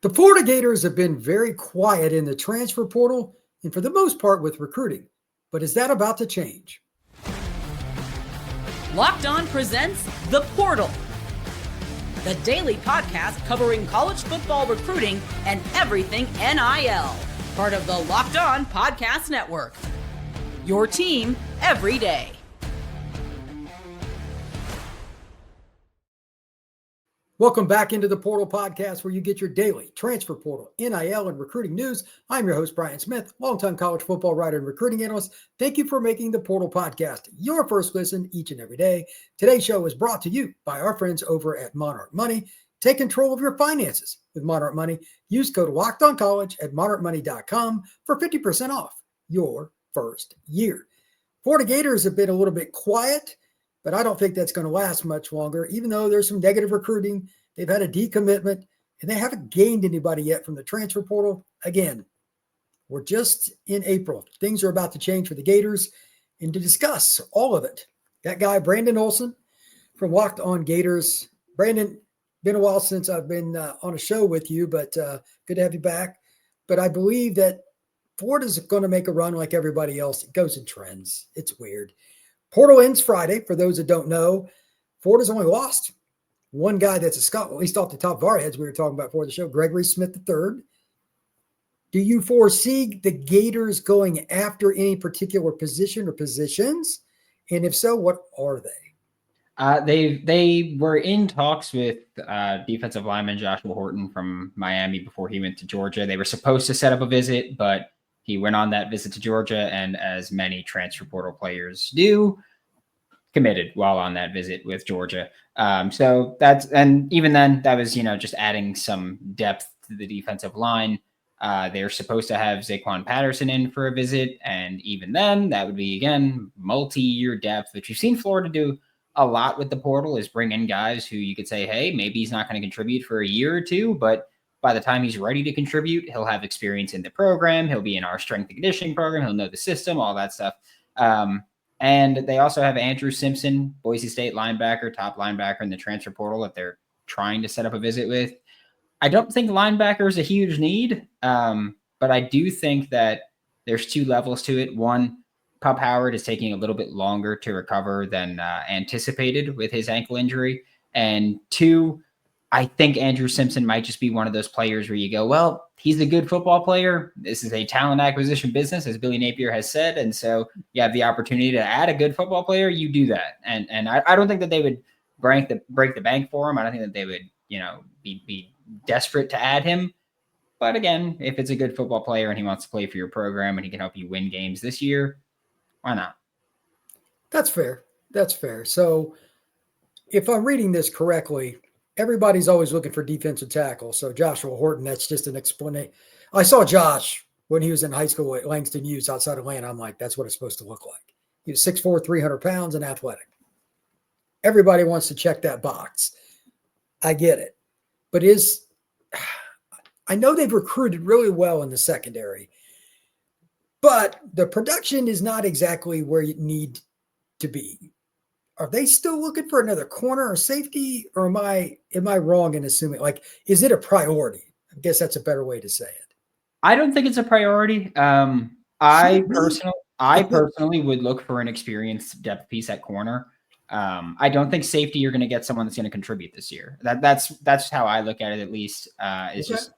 The Florida Gators have been very quiet in the transfer portal and for the most part with recruiting. But is that about to change? Locked On presents The Portal, the daily podcast covering college football recruiting and everything NIL. Part of the Locked On Podcast Network. Your team every day. Welcome back into the Portal Podcast, where you get your daily transfer portal, NIL, and recruiting news. I'm your host, Brian Smith, longtime college football writer and recruiting analyst. Thank you for making the Portal Podcast your first listen each and every day. Today's show is brought to you by our friends over at Monarch Money. Take control of your finances with Monarch Money. Use code LOCKEDONCollege at monarchmoney.com for 50% off your first year. Florida Gators have been a little bit quiet, but I don't think that's going to last much longer. Even though there's some negative recruiting, they've had a decommitment, and they haven't gained anybody yet from the transfer portal. Again, we're just in April. Things are about to change for the Gators. And to discuss all of it, that guy, Brandon Olsen from Locked On Gators. Brandon, been a while since I've been on a show with you, but good to have you back. But I believe that Florida's going to make a run like everybody else. It goes in trends. It's weird. Portal ends Friday. For those that don't know, Florida's only lost one guy that's a Scot, at least off the top of our heads we were talking about before the show, Gregory Smith III. Do you foresee the Gators going after any particular position or positions? And if so, what are they? They were in talks with defensive lineman Joshua Horton from Miami before he went to Georgia. They were supposed to set up a visit, but he went on that visit to Georgia, and as many transfer portal players do, committed while on that visit with Georgia. So that's, and even then, that was, just adding some depth to the defensive line. They're supposed to have Zaquan Patterson in for a visit, and even then, that would be, again, multi-year depth, which you've seen Florida do a lot with the portal, is bring in guys who you could say, hey, maybe he's not going to contribute for a year or two, but by the time he's ready to contribute, he'll have experience in the program. He'll be in our strength and conditioning program. He'll know the system, all that stuff. And they also have Andrew Simpson, Boise State linebacker, top linebacker in the transfer portal that they're trying to set up a visit with. I don't think linebacker is a huge need, but I do think that there's two levels to it. One, Pup Howard is taking a little bit longer to recover than anticipated with his ankle injury. And two, I think Andrew Simpson might just be one of those players where you go, well, he's a good football player. This is a talent acquisition business, as Billy Napier has said. And so you have the opportunity to add a good football player, you do that. And I don't think that they would break the bank for him. I don't think that they would, be desperate to add him. But again, if it's a good football player and he wants to play for your program and he can help you win games this year, why not? That's fair. That's fair. So if I'm reading this correctly, everybody's always looking for defensive tackle. So Joshua Horton, that's just an explanation. I saw Josh when he was in high school at Langston Hughes outside Atlanta. I'm like, that's what it's supposed to look like. He was 6'4", 300 pounds and athletic. Everybody wants to check that box. I get it. But I know they've recruited really well in the secondary, but the production is not exactly where you need to be. Are they still looking for another corner or safety, or am I wrong in assuming, is it a priority? I guess that's a better way to say it. I don't think it's a priority. I personally would look for an experienced depth piece at corner. I don't think safety, you're going to get someone that's going to contribute this year. That's how I look at it, at least. It's just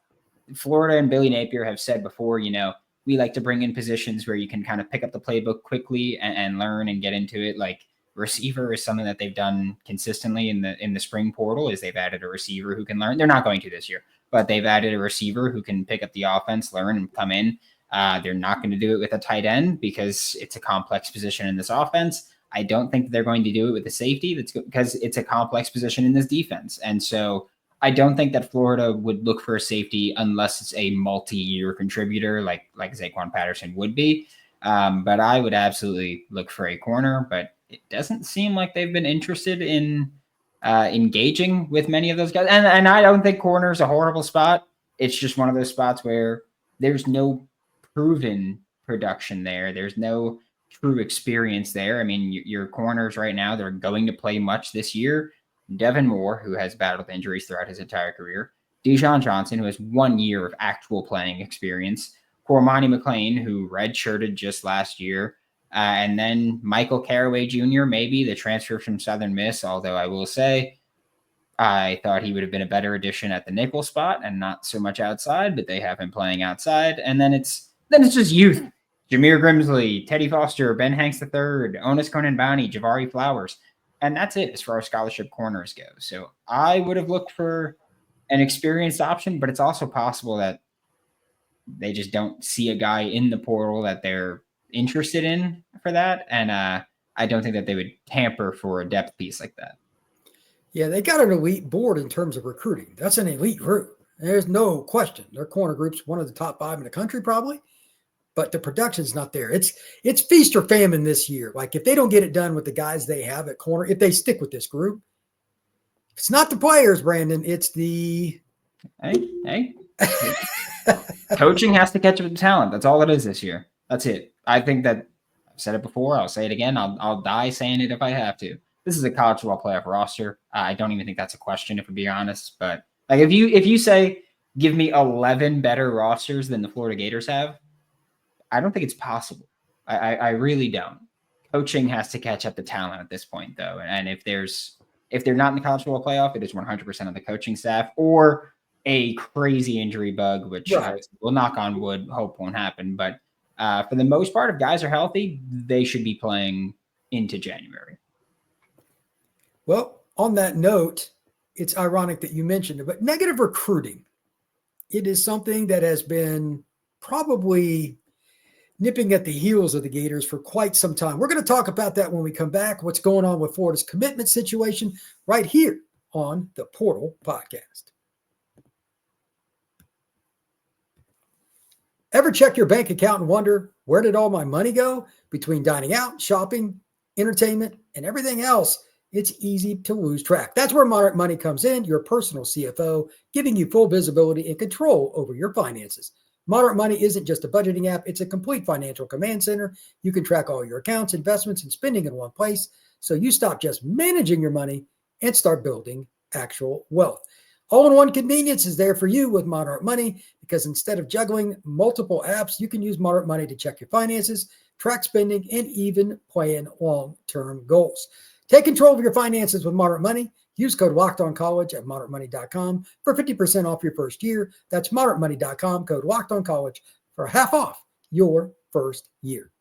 Florida and Billy Napier have said before, we like to bring in positions where you can kind of pick up the playbook quickly and learn and get into it. Like receiver is something that they've done consistently in the spring portal, is they've added a receiver who can learn. They're not going to this year, but they've added a receiver who can pick up the offense, learn, and come in. They're not going to do it with a tight end because it's a complex position in this offense. I don't think they're going to do it with a safety. That's because it's a complex position in this defense. And so I don't think that Florida would look for a safety unless it's a multi-year contributor like Zaquan Patterson would be. But I would absolutely look for a corner, but it doesn't seem like they've been interested in engaging with many of those guys. And I don't think corner is a horrible spot. It's just one of those spots where there's no proven production there. There's no true experience there. I mean, your corners right now, they're going to play much this year. Devin Moore, who has battled injuries throughout his entire career. Dijon Johnson, who has 1 year of actual playing experience, Cormani McLean, who redshirted just last year, and then Michael Caraway Jr., maybe the transfer from Southern Miss, although I will say I thought he would have been a better addition at the nickel spot and not so much outside, but they have him playing outside. And then it's just youth. Jameer Grimsley, Teddy Foster, Ben Hanks III, Onus Conan Bounty, Javari Flowers. And that's it as far as scholarship corners go. So I would have looked for an experienced option, but it's also possible that they just don't see a guy in the portal that they're interested in for that. And I don't think that they would tamper for a depth piece like that. Yeah, they got an elite board in terms of recruiting. That's an elite group. There's no question. Their corner group's one of the top 5 in the country, probably. But the production's not there. It's feast or famine this year. Like, if they don't get it done with the guys they have at corner, if they stick with this group, it's not the players, Brandon. It's the hey. Coaching has to catch up with the talent. That's all it is this year. That's it. I think that I've said it before. I'll say it again. I'll die saying it if I have to. This is a college football playoff roster. I don't even think that's a question, if I'm being honest. But like, if you say give me 11 better rosters than the Florida Gators have, I don't think it's possible. I really don't. Coaching has to catch up to talent at this point, though. And if they're not in the college football playoff, it is 100% of the coaching staff or a crazy injury bug, which we'll knock on wood, hope won't happen. But for the most part, if guys are healthy, they should be playing into January. Well, on that note, it's ironic that you mentioned it, but negative recruiting, it is something that has been probably nipping at the heels of the Gators for quite some time. We're going to talk about that when we come back, what's going on with Florida's commitment situation right here on the Portal Podcast. Ever check your bank account and wonder, where did all my money go? Between dining out, shopping, entertainment, and everything else, it's easy to lose track. That's where Moderate Money comes in, your personal CFO, giving you full visibility and control over your finances. Moderate Money isn't just a budgeting app, it's a complete financial command center. You can track all your accounts, investments, and spending in one place, so you stop just managing your money and start building actual wealth. All-in-one convenience is there for you with Moderate Money, because instead of juggling multiple apps, you can use Moderate Money to check your finances, track spending, and even plan long-term goals. Take control of your finances with Moderate Money. Use code LOCKEDONCollege at moderatemoney.com for 50% off your first year. That's moderatemoney.com, code LOCKEDONCollege for half off your first year.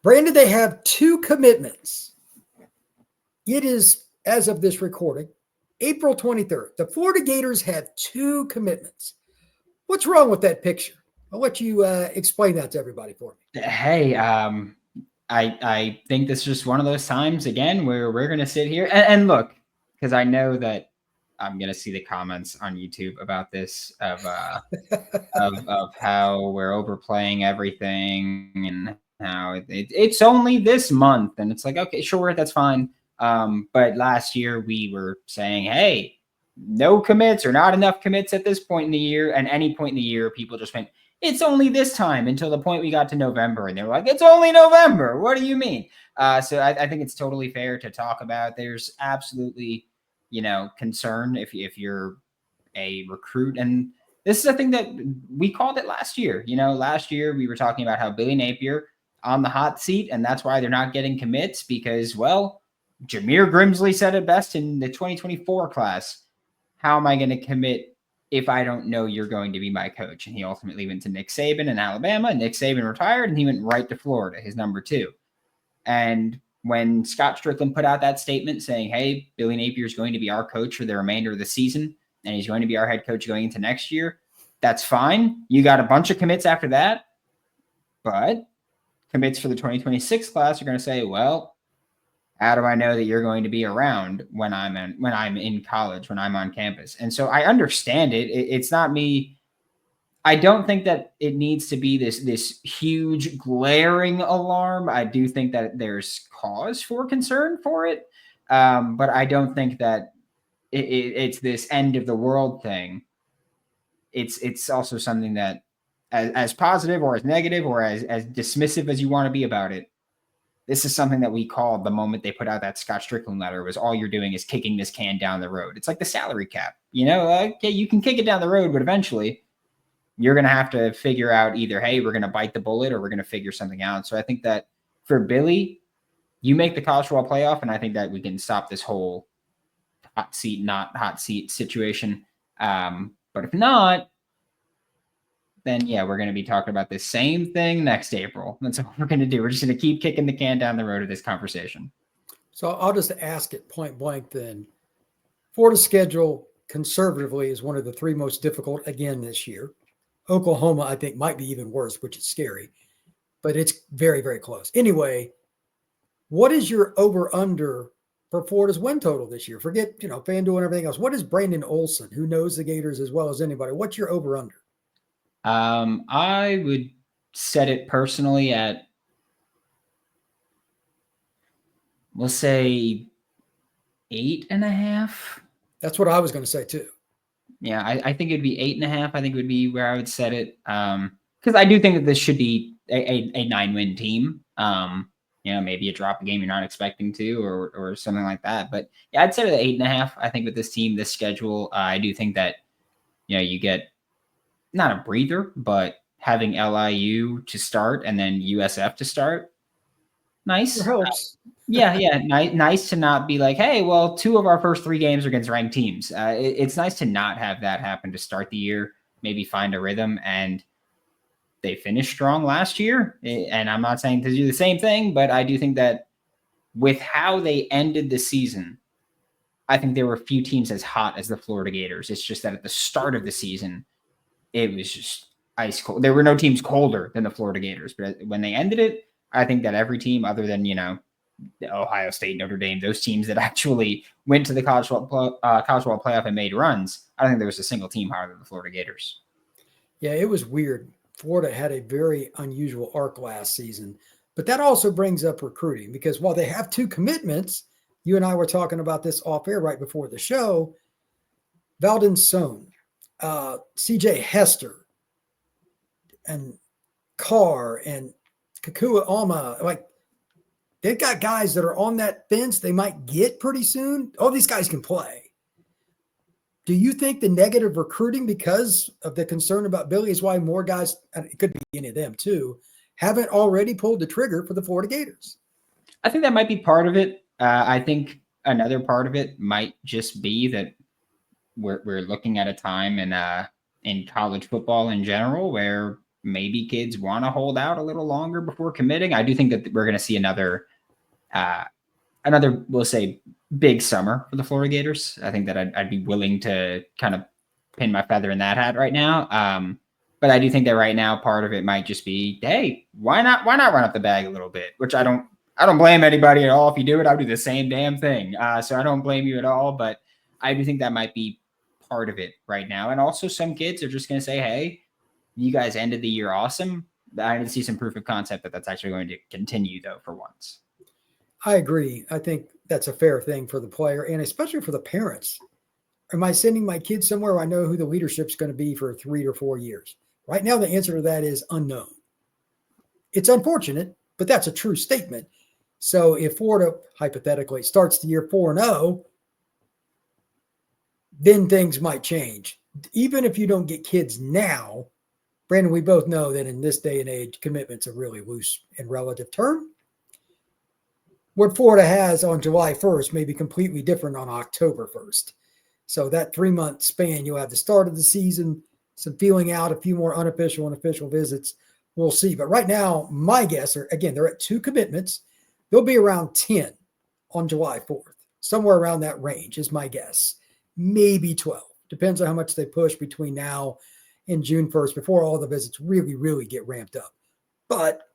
Brandon, they have 2 commitments. It is, as of this recording, April 23rd. The Florida Gators have 2 commitments. What's wrong with that picture? I'll let you explain that to everybody for me. Hey, I think this is just one of those times, again, where we're going to sit here and look, because I know that I'm going to see the comments on YouTube about this of how we're overplaying everything and how it's only this month. And it's like, okay, sure, that's fine. But last year we were saying, hey, no commits or not enough commits at this point in the year. And any point in the year, people just went, it's only this time, until the point we got to November and they were like, it's only November. What do you mean? So I think it's totally fair to talk about. There's absolutely, concern if you're a recruit. And this is a thing that we called it last year. Last year we were talking about how Billy Napier on the hot seat, and that's why they're not getting commits because, well, Jameer Grimsley said it best in the 2024 class. How am I going to commit if I don't know you're going to be my coach? And he ultimately went to Nick Saban in Alabama. Nick Saban retired, and he went right to Florida, his number 2. And when Scott Strickland put out that statement saying, hey, Billy Napier is going to be our coach for the remainder of the season, and he's going to be our head coach going into next year, that's fine. You got a bunch of commits after that, but commits for the 2026 class are going to say, well, how do I know that you're going to be around when I'm in college, when I'm on campus? And so I understand it. It's not me. I don't think that it needs to be this huge glaring alarm. I do think that there's cause for concern for it. But I don't think that it's this end of the world thing. It's also something that as positive or as negative or as dismissive as you want to be about it, this is something that we called the moment they put out that Scott Strickland letter was all you're doing is kicking this can down the road. It's like the salary cap, okay, you can kick it down the road, but eventually you're going to have to figure out either, hey, we're going to bite the bullet or we're going to figure something out. So I think that for Billy, you make the college football playoff, and I think that we can stop this whole hot seat, not hot seat situation. But if not, then yeah, we're going to be talking about the same thing next April. That's what we're going to do. We're just going to keep kicking the can down the road of this conversation. So I'll just ask it point blank then. Florida's schedule conservatively is one of the three most difficult again this year. Oklahoma, I think, might be even worse, which is scary, but it's very, very close. Anyway, what is your over-under for Florida's win total this year? Forget, FanDuel and everything else. What is Brandon Olsen, who knows the Gators as well as anybody? What's your over-under? I would set it personally at, we'll say 8.5. That's what I was going to say too. Yeah, I think it'd be 8.5. I think it would be where I would set it. Because I do think that this should be a 9-win team. Maybe a drop a game you're not expecting to, or something like that. But yeah, I'd set it at 8.5. I think with this team, this schedule, I do think that you get not a breather, but having LIU to start and then USF to start, nice. It helps. Yeah. Nice to not be like, hey, well, 2 of our first 3 games are against ranked teams. It's nice to not have that happen to start the year, maybe find a rhythm. And they finished strong last year. And I'm not saying to do the same thing, but I do think that with how they ended the season, I think there were a few teams as hot as the Florida Gators. It's just that at the start of the season, it was just ice cold. There were no teams colder than the Florida Gators. But when they ended it, I think that every team other than, Ohio State, Notre Dame, those teams that actually went to the college football playoff and made runs, I don't think there was a single team higher than the Florida Gators. Yeah, it was weird. Florida had a very unusual arc last season, but that also brings up recruiting because while they have 2 commitments, you and I were talking about this off air right before the show, Valdon Sohn, CJ Hester, and Carr, and Kakua Alma, they've got guys that are on that fence they might get pretty soon. All these guys can play. Do you think the negative recruiting because of the concern about Billy is why more guys, and it could be any of them too, haven't already pulled the trigger for the Florida Gators? I think that might be part of it. I think another part of it might just be that we're looking at a time in college football in general where maybe kids want to hold out a little longer before committing. I do think that we're going to see another, we'll say, big summer for the Florida Gators. I think that I'd be willing to kind of pin my feather in that hat right now. But I do think that right now part of it might just be, hey, why not run up the bag a little bit? Which I don't blame anybody at all. If you do it, I'll do the same damn thing. So I don't blame you at all. But I do think that might be part of it right now. And also some kids are just going to say, hey, you guys ended the year awesome. I need to see some proof of concept that that's actually going to continue, though, for once. I agree. I think that's a fair thing for the player and especially for the parents. Am I sending my kids somewhere where I know who the leadership's going to be for 3 or 4 years? Right now, the answer to that is unknown. It's unfortunate, but that's a true statement. So if Florida, hypothetically, starts the year 4-0, then things might change. Even if you don't get kids now, Brandon, we both know that in this day and age, commitment's a really loose and relative term. What Florida has on July 1st may be completely different on October 1st. So that 3-month span, you'll have the start of the season, some feeling out, a few more unofficial and official visits. We'll see. But right now, my guess, again, they're at 2 commitments. They'll be around 10 on July 4th. Somewhere around that range is my guess. Maybe 12. Depends on how much they push between now and June 1st before all the visits really, really get ramped up. But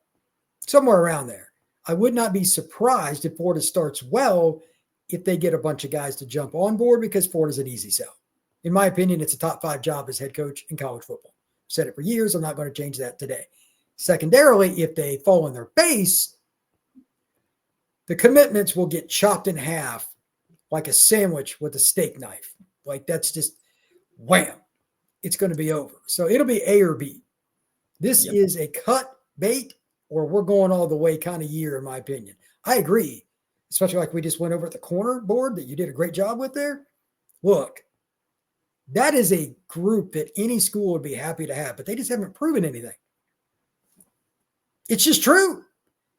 somewhere around there. I would not be surprised if Florida starts well if they get a bunch of guys to jump on board because Florida's an easy sell. In my opinion, it's a top 5 job as head coach in college football. I've said it for years. I'm not going to change that today. Secondarily, if they fall on their face, the commitments will get chopped in half like a sandwich with a steak knife. Like that's just wham. It's going to be over. So it'll be A or B. This is a cut bait or we're going all the way kind of year, in my opinion. I agree, especially like we just went over at the corner board that you did a great job with there. Look, that is a group that any school would be happy to have, but they just haven't proven anything. It's just true.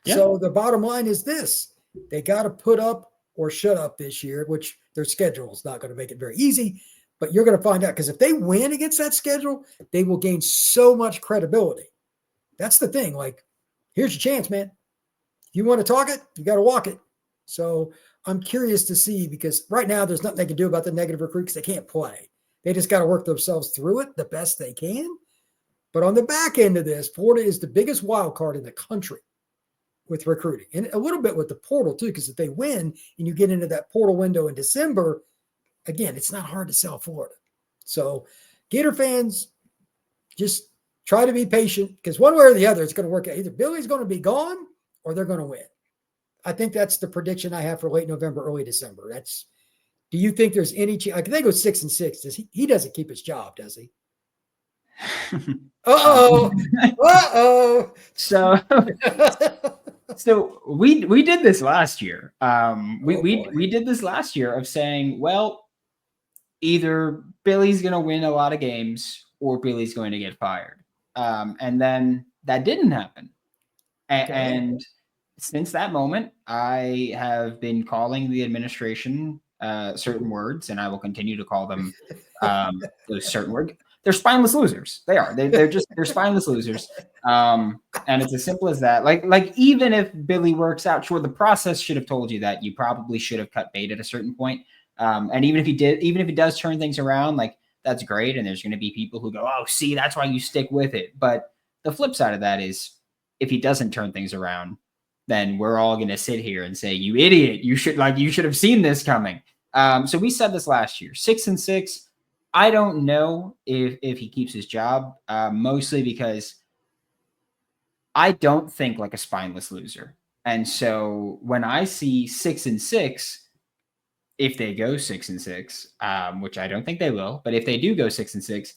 Yeah. So the bottom line is this. They got to put up or shut up this year, which their schedule is not going to make it very easy. But you're going to find out, because if they win against that schedule, they will gain so much credibility. That's the thing. Like, here's your chance, man. You want to talk it, you got to walk it. So I'm curious to see, because right now there's nothing they can do about the negative recruits. They can't play. They just got to work themselves through it the best they can. But on the back end of this, Florida is the biggest wild card in the country with recruiting, and a little bit with the portal too, because if they win and you get into that portal window in December, again, it's not hard to sell Florida. So Gator fans, just try to be patient, because one way or the other, it's going to work out. Either Billy's going to be gone or they're going to win. I think that's the prediction I have for late November, early December. Do you think there's any chance? I think they go 6-6. Does he doesn't keep his job, does he? So we did this last year. We did this last year of saying, well, either Billy's going to win a lot of games or Billy's going to get fired. And then that didn't happen. And since that moment, I have been calling the administration certain words, and I will continue to call them those certain words. They're spineless losers. They are. They're spineless losers. And it's as simple as that. Like even if Billy works out, sure, the process should have told you that you probably should have cut bait at a certain point. And even if he does turn things around, like, that's great. And there's going to be people who go, oh, see, that's why you stick with it. But the flip side of that is, if he doesn't turn things around, then we're all going to sit here and say, you idiot, you should have seen this coming. So we said this last year, 6-6. I don't know if he keeps his job, mostly because I don't think like a spineless loser. And so when I see 6-6, if they go 6-6, which I don't think they will, but if they do go 6-6,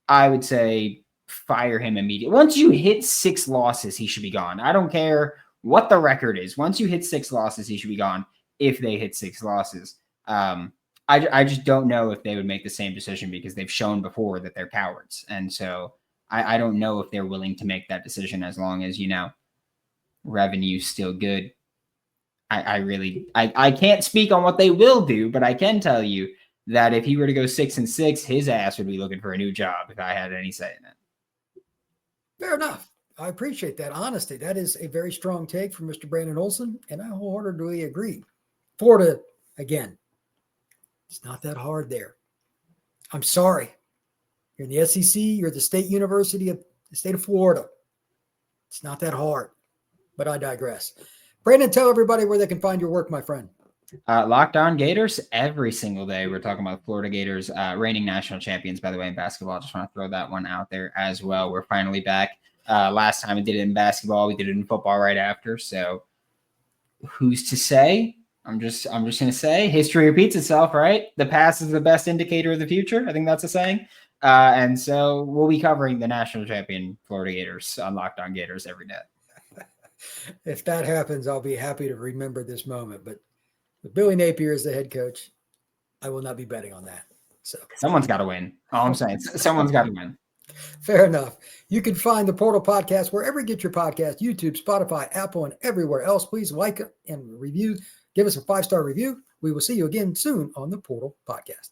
I would say fire him immediately. Once you hit 6 losses, he should be gone. I don't care what the record is. Once you hit 6 losses, he should be gone. If they hit 6 losses, I just don't know if they would make the same decision, because they've shown before that they're cowards. And so I don't know if they're willing to make that decision, as long as, revenue's still good. I can't speak on what they will do, but I can tell you that if he were to go 6-6, his ass would be looking for a new job if I had any say in it. Fair enough. I appreciate that honesty. That is a very strong take from Mr. Brandon Olsen, and I wholeheartedly agree. Florida, again, it's not that hard there. I'm sorry. You're in the SEC. You're the state university of the state of Florida. It's not that hard, but I digress. Brandon, tell everybody where they can find your work, my friend. Locked On Gators every single day. We're talking about Florida Gators, reigning national champions, by the way, in basketball. I just want to throw that one out there as well. We're finally back. Last time we did it in basketball, we did it in football right after. So who's to say? I'm just going to say history repeats itself, right? The past is the best indicator of the future. I think that's a saying. And so we'll be covering the national champion Florida Gators on Locked On Gators every day. If that happens, I'll be happy to remember this moment. But with Billy Napier as the head coach, I will not be betting on that. So someone's got to win. All I'm saying, someone's got to win. Fair enough. You can find the Portal Podcast wherever you get your podcast, YouTube, Spotify, Apple, and everywhere else. Please like and review. Give us a 5-star review. We will see you again soon on the Portal Podcast.